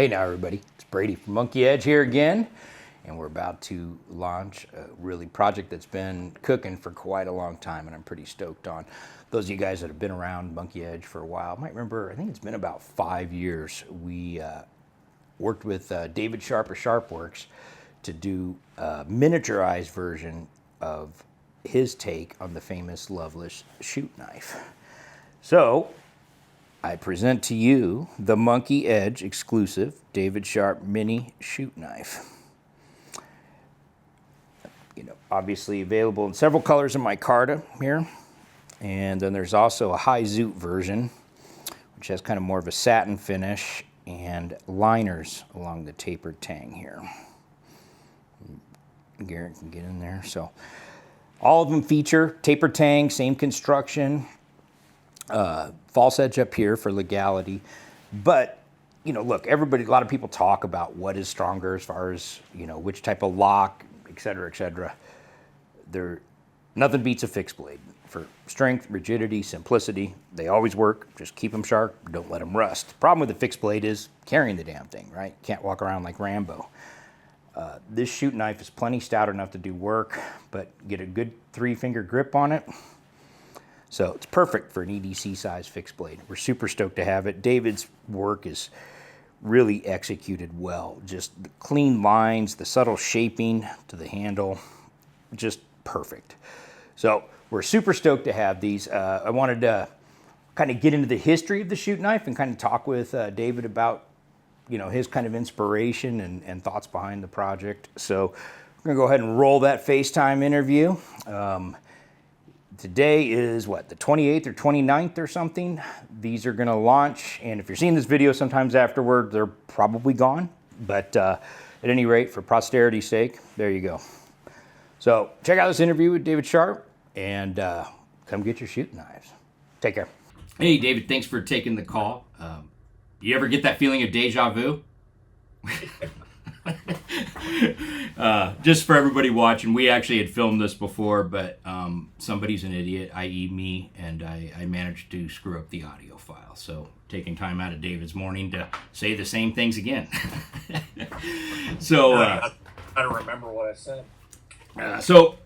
Hey now everybody, it's Brady from Monkey Edge here again, and we're about to launch a really project that's been cooking for quite a long time and I'm pretty stoked on. Those of you guys that have been around Monkey Edge for a while might remember, I think it's been about 5 years, we worked with David Sharp of Sharpwerks to do a miniaturized version of his take on the famous Loveless Chute Knife. So I present to you the Monkey Edge exclusive David Sharp Mini Chute Knife. Obviously available in several colors in micarta here. And then there's also a high zoot version, which has kind of more of a satin finish and liners along the tapered tang here. Garrett can get in there. So all of them feature tapered tang, same construction. False edge up here for legality, but look, a lot of people talk about what is stronger as far as which type of lock, etc., etc. Nothing beats a fixed blade for strength, rigidity, simplicity. They always work. Just keep them sharp. Don't let them rust. The problem with the fixed blade is carrying the damn thing, right? Can't walk around like Rambo. This chute knife is plenty stout enough to do work, but get a good 3-finger grip on it. So it's perfect for an EDC size fixed blade. We're super stoked to have it. David's work is really executed well. Just the clean lines, the subtle shaping to the handle, just perfect. So we're super stoked to have these. I wanted to kind of get into the history of the chute knife and kind of talk with David about his kind of inspiration and thoughts behind the project. So we're gonna go ahead and roll that FaceTime interview. Today is what, the 28th or 29th or something? These are gonna launch, and if you're seeing this video sometimes afterward, they're probably gone. But at any rate, for posterity's sake, there you go. So check out this interview with David Sharp, and come get your chute knives. Take care. Hey, David, thanks for taking the call. You ever get that feeling of deja vu? Just for everybody watching, we actually had filmed this before, but somebody's an idiot, i.e. me, and I managed to screw up the audio file. So taking time out of David's morning to say the same things again. So I don't remember what I said. So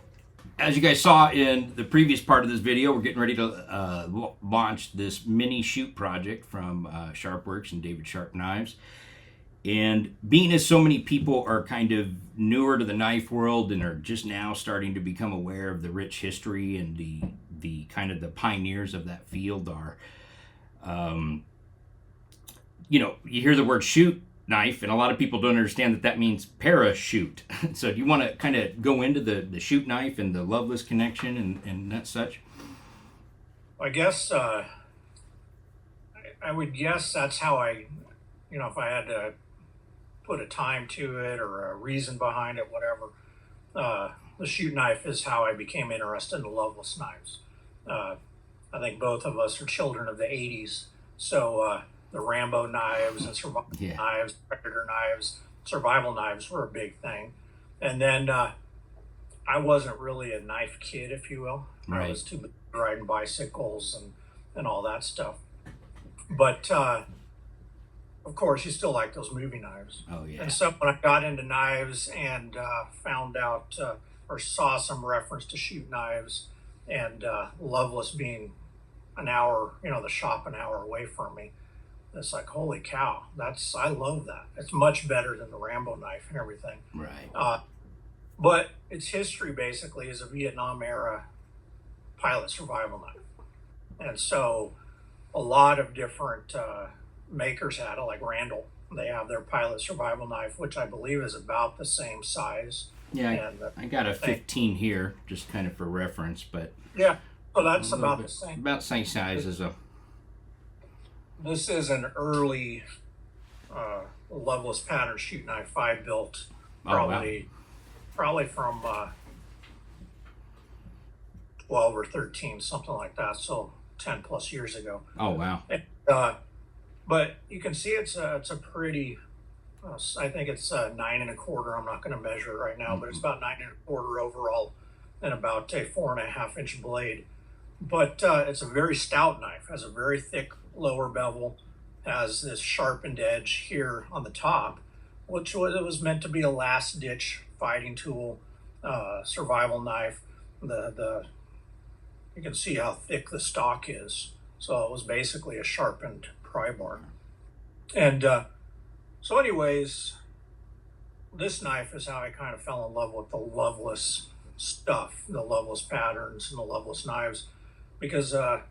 as you guys saw in the previous part of this video, we're getting ready to launch this mini chute project from Sharpwerks and David Sharp Knives. And being as so many people are kind of newer to the knife world and are just now starting to become aware of the rich history and the kind of the pioneers of that field are, you hear the word chute knife and a lot of people don't understand that means parachute. So do you want to kind of go into the chute knife and the Loveless connection and that such? I guess I would guess that's how if I had to put a time to it or a reason behind it, whatever. The chute knife is how I became interested in the Loveless knives. I think both of us are children of the 80s, so the Rambo knives and survival knives, predator knives, survival knives were a big thing. And then I wasn't really a knife kid, if you will. Right. I was too busy riding bicycles and all that stuff. But of course, you still like those movie knives. Oh, yeah. And so when I got into knives and found out or saw some reference to chute knives and Loveless being an hour, the shop an hour away from me, it's like, holy cow, I love that. It's much better than the Rambo knife and everything. Right. But its history basically is a Vietnam era pilot survival knife. And so a lot of different makers had it, like Randall. They have their pilot survival knife, which I believe is about the same size. Yeah, I got a 15 here, just kind of for reference, but yeah, so that's about the same. About the same size as a. This is an early Loveless pattern chute knife I built, probably from 12 or 13, something like that. So 10 plus years ago. Oh wow! And, but you can see it's a pretty. I think it's 9 1/4. I'm not going to measure it right now, but it's about 9 1/4 overall, and about a 4.5 inch blade. But it's a very stout knife. Has a very thick lower bevel, has this sharpened edge here on the top, which was, it was meant to be a last ditch fighting tool, survival knife. The you can see how thick the stock is. So it was basically a sharpened pry bar. And so anyways, this knife is how I kind of fell in love with the Loveless stuff, the Loveless patterns and the Loveless knives, because I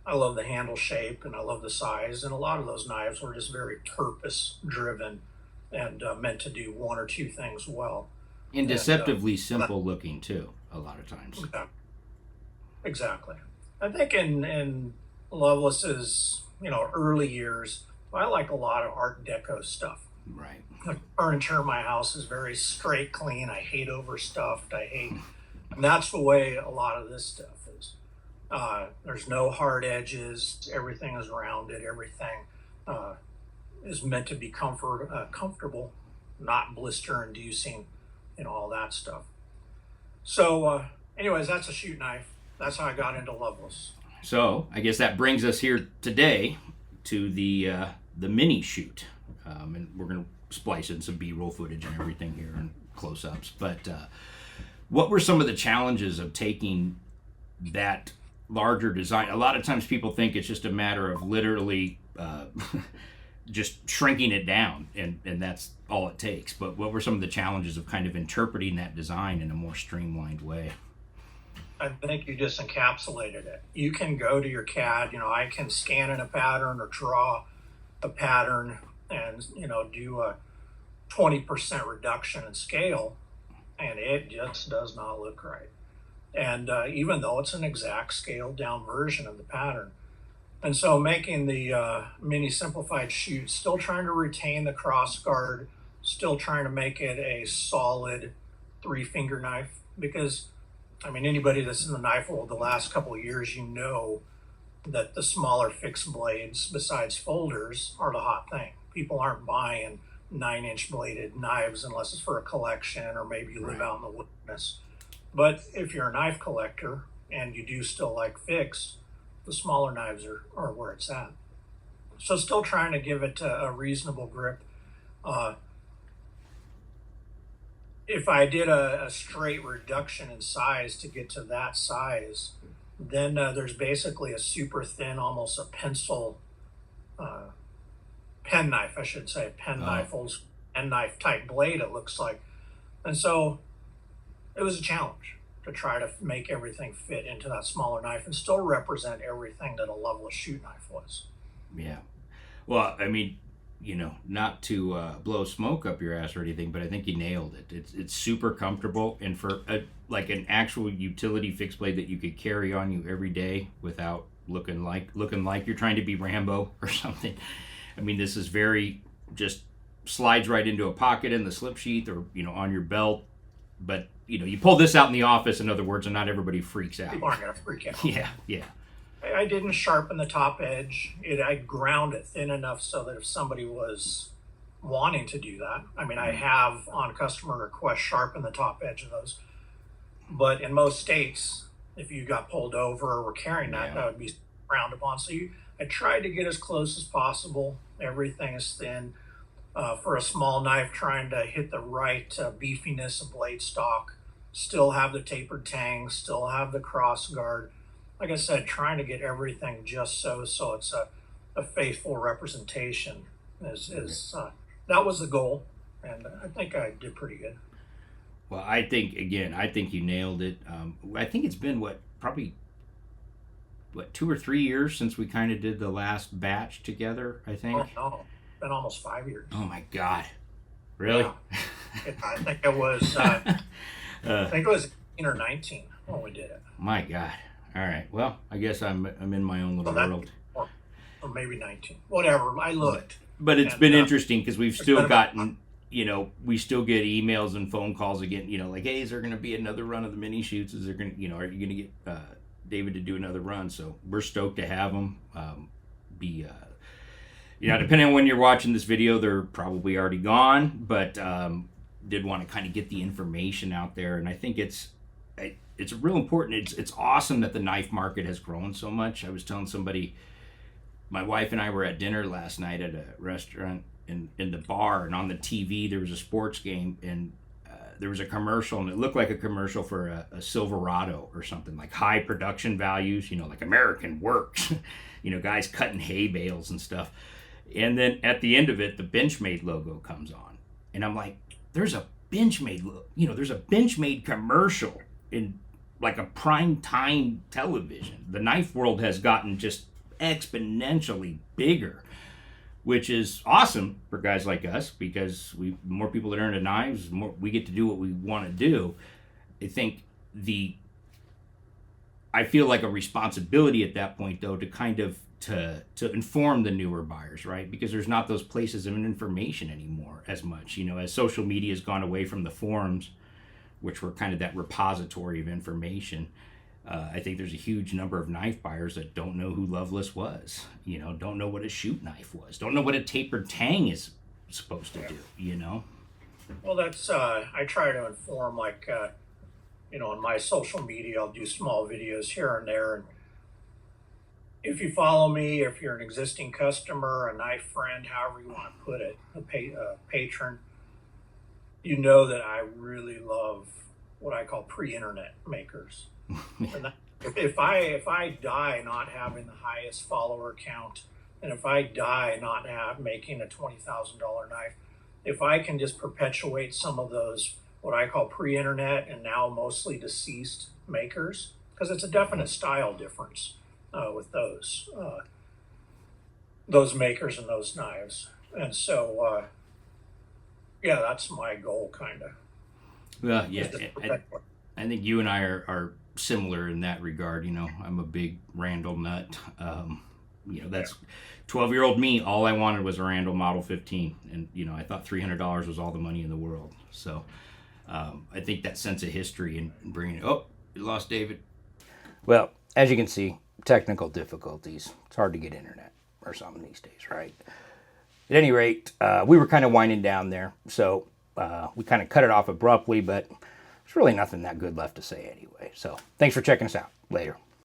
love the handle shape and I love the size. And a lot of those knives were just very purpose driven and meant to do one or two things well. And deceptively simple looking too, a lot of times. Yeah, exactly. I think in Loveless's, early years, I like a lot of Art Deco stuff. Right. The furniture in my house is very straight, clean. I hate overstuffed. And that's the way a lot of this stuff is. There's no hard edges. Everything is rounded. Everything is meant to be comfortable, not blister inducing, all that stuff. So, anyways, that's a chute knife. That's how I got into Loveless. So I guess that brings us here today to the mini chute, and we're going to splice in some B-roll footage and everything here and close-ups. But what were some of the challenges of taking that larger design? A lot of times people think it's just a matter of literally just shrinking it down, and that's all it takes. But what were some of the challenges of kind of interpreting that design in a more streamlined way? I think you just encapsulated it. You can go to your CAD, I can scan in a pattern or draw a pattern and, do a 20% reduction in scale, and it just does not look right. And even though it's an exact scaled down version of the pattern. And so making the mini simplified chute, still trying to retain the cross guard, still trying to make it a solid 3-finger knife, because anybody that's in the knife world the last couple of years, that the smaller fixed blades, besides folders, are the hot thing. People aren't buying 9-inch bladed knives unless it's for a collection or maybe you live out in the wilderness. But if you're a knife collector and you do still like fixed, the smaller knives are where it's at. So still trying to give it a reasonable grip. If I did a straight reduction in size to get to that size, then there's basically a super thin, almost a pencil, pen knife, I should say, knife, old pen knife type blade, it looks like. And so it was a challenge to try to make everything fit into that smaller knife and still represent everything that a Loveless chute knife was. Yeah. Well, not to blow smoke up your ass or anything, but I think you nailed it. It's super comfortable, and for an actual utility fixed blade that you could carry on you every day without looking like you're trying to be Rambo or something. This is very just slides right into a pocket in the slip sheath or on your belt. But you pull this out in the office, in other words, and not everybody freaks out. People aren't gonna freak out. Yeah. I didn't sharpen the top edge. I ground it thin enough so that if somebody was wanting to do that, I have on customer request sharpened the top edge of those. But in most states, if you got pulled over or were carrying that, that would be frowned upon. So I tried to get as close as possible. Everything is thin. For a small knife, trying to hit the right beefiness of blade stock, still have the tapered tang, still have the cross guard. Like I said, trying to get everything just so it's a faithful representation. That was the goal, and I think I did pretty good. Well, I think you nailed it. I think it's been probably 2 or 3 years since we kind of did the last batch together, I think. Oh, no. It's been almost 5 years. Oh my God. Really? Yeah. I think it was I think it was 18 or 19 when we did it. My God. All right. Well, I guess I'm in my own little world. Or maybe 19. Whatever. I looked. But it's been interesting because we've still gotten, we still get emails and phone calls again, like, hey, is there going to be another run of the mini chutes? Is there going to, are you going to get David to do another run? So we're stoked to have him. Depending on when you're watching this video, they're probably already gone, but did want to kind of get the information out there. And I think it's real important. It's awesome that the knife market has grown so much. I was telling somebody My wife and I were at dinner last night at a restaurant in the bar, and on the TV there was a sports game, and there was a commercial, and it looked like a commercial for a Silverado or something, like high production values, like American Works, guys cutting hay bales and stuff. And then at the end of it, the Benchmade logo comes on, and I'm like, there's a there's a Benchmade commercial in like a prime time television. The knife world has gotten just exponentially bigger, which is awesome for guys like us, because more people that are into knives, more we get to do what we want to do. I think I feel like a responsibility at that point, though, to kind of to inform the newer buyers, right? Because there's not those places of information anymore as much. As social media has gone away from the forums, which were kind of that repository of information. I think there's a huge number of knife buyers that don't know who Loveless was, don't know what a shoot knife was, don't know what a tapered tang is supposed to do. Well, that's I try to inform, like on my social media, I'll do small videos here and there, and if you follow me, if you're an existing customer, a knife friend, however you want to put it, a patron, you know that I really love what I call pre-internet makers. And if I die not having the highest follower count, and if I die not making a $20,000 knife, if I can just perpetuate some of those what I call pre-internet and now mostly deceased makers, because it's a definite style difference with those makers and those knives, and so yeah, that's my goal, kind of. Well, yeah, I think you and I are similar in that regard. I'm a big Randall nut. That's 12-year-old me. All I wanted was a Randall Model 15, and I thought $300 was all the money in the world. So I think that sense of history and bringing. Oh, you lost David. Well, as you can see, technical difficulties. It's hard to get internet or something these days, right? At any rate, we were kind of winding down there, so we kind of cut it off abruptly, but there's really nothing that good left to say anyway. So thanks for checking us out. Later.